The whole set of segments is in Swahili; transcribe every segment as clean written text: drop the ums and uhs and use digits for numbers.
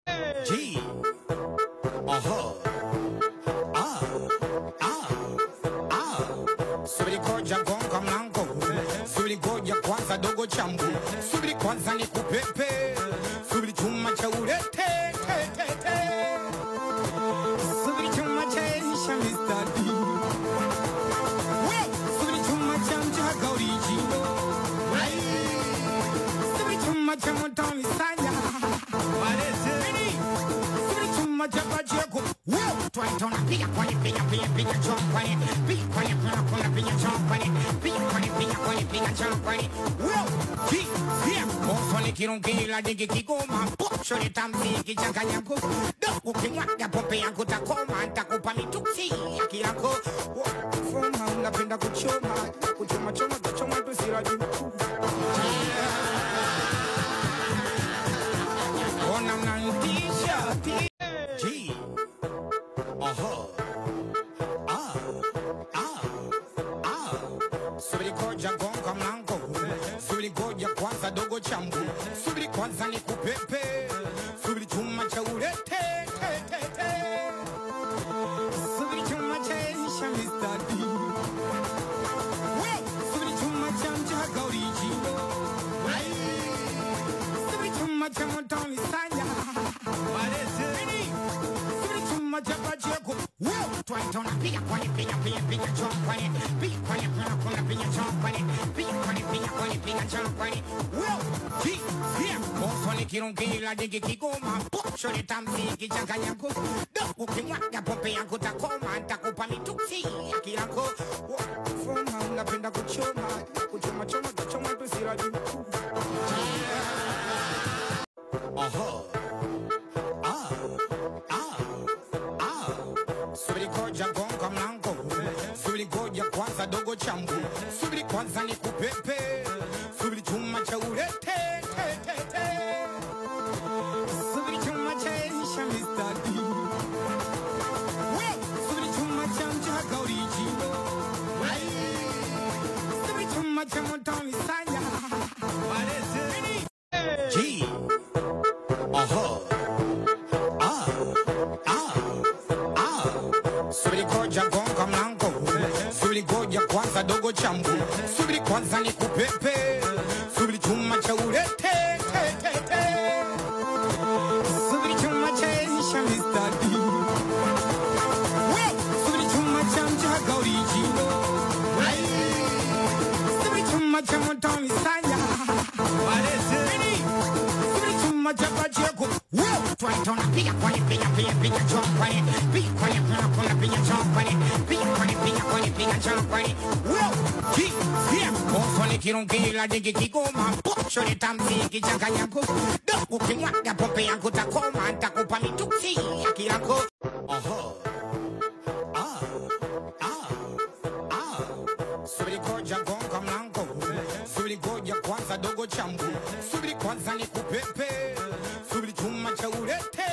G. Aha. Ah. Ah. Ah. Subiri koja gonga mlango. Subiri koja kwanza dogo chambu. Subiri kwanza ni kupepe. Subiri chuma cha ulete. Subiri chuma cha isha Mr. D. Subiri chuma cha mcha gauriji. Subiri chuma cha motoni sanya. Twaitona pia kwani pia chomp kwani pia kwani kuna pia chomp kwani pia kwani pia chomp kwani ki pia mofoni kirongila digi kigoma pocho ni tamsi kichanganya ko dogo kimwaga pombe yangu takoma nitakupa mitusi yako foma unapenda kuchoma tusiraji ona mnantisha G. Aha. Ah. Ah. Ah. Subiri koja gonga mlango. Subiri koja kwanza dogo chambu. Subiri kwanza ni kupepe. Subiri chuma cha ulete. Subiri chuma cha isha Mr. D. Subiri chuma cha mcha gauriji. Subiri chuma cha motoni sanya. Twaitona pia kwani pia chomp kwani pia kwani kuna pia chomp kwani pia kwani pia chomp kwani ki pia mofoni kirongila digi kigoma pocho ni tamsi kichanganya ko dogo kimwaga pombe yangu takoma nitakupa mitusi yako foma unapenda kuchoma tusiraji aha. Subiri koja gonga mlango. Subiri koja kwanza dogo chambu. Subiri kwanza ni kupepe. Subiri chuma cha ulete. Subiri chuma cha isha Mr. D. Subiri chuma cha mcha gauriji. Subiri chuma cha motoni sanya. G. Aha. Ah. Ah. Subiri koja gonga mlango. Subiri koja kwanza dogo chambu. Subiri kwanza ni kupepe. Subiri chuma cha ulete. Subiri chuma cha isha Mr. D. Subiri chuma cha mcha gauriji. Subiri chuma cha motoni sanya. Subiri chuma cha bacheko. Twaitona pia kwani pia chomp kwani pia kwani kuna pia chomp kwani pia kwani pia chomp kwani ki pia mofoni kirongila digi kigoma pocho ni tamsi kichanganya ko dogo kimwaga pombe yangu takoma nitakupa mitusi yako aha. Ah. Ah. Ah. Subiri koja gonga mlango. Subiri koja kwanza dogo chambu. Subiri kwanza ni kupepe. Subiri chuma cha ulete.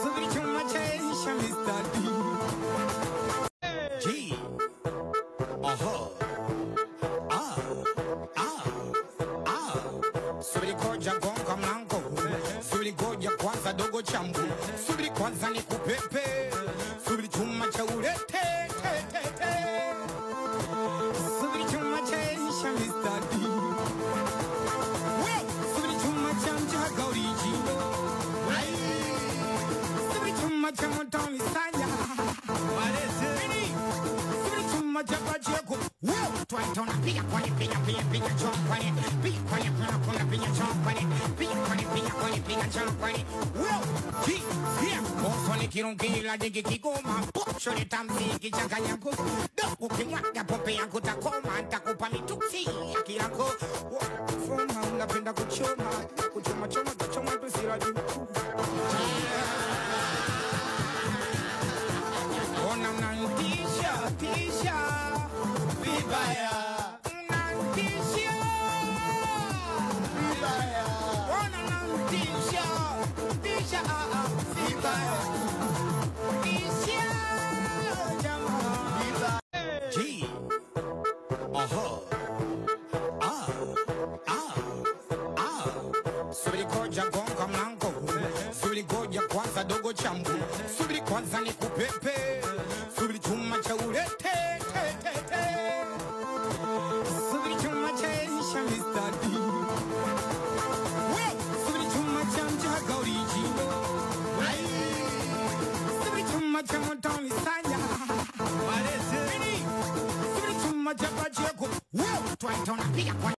Subiri chuma cha isha Mr. D. G. Aha. Ah. Ah. Ah. Subiri koja gonga mlango. Subiri koja kwanza dogo chambu. Subiri kwanza ni kupepe. Subiri chuma cha ulete. Subiri chuma cha isha Mr. D. Subiri chuma cha mcha gauriji. Subiri chuma cha motoni sanya. Subiri chuma cha bacheko. Twaitona pia kwani pia chomp kwani pia kwani kuna pia chomp kwani pia kwani pia chomp kwani ki pia mofoni kirongila digi kigoma pocho ni tamsi kichanganya ko dogo kimwaga pombe yangu takoma nitakupa mitusi yako foma unapenda kuchoma tusiraji ona mnantisha vibaya. G. Aha. Ah. Ah. Ah. Subiri koja moja gonga mlango. Subiri goja kwanza dogo changu. Subiri kwanza nikupepe. Subiri chuma cha ulete. Subiri chuma cha isha Mr. D. Subiri chuma cha mjaga original. Subiri chuma cha motoni sanya. Subiri chuma cha pacheko. Twaitona pia kwa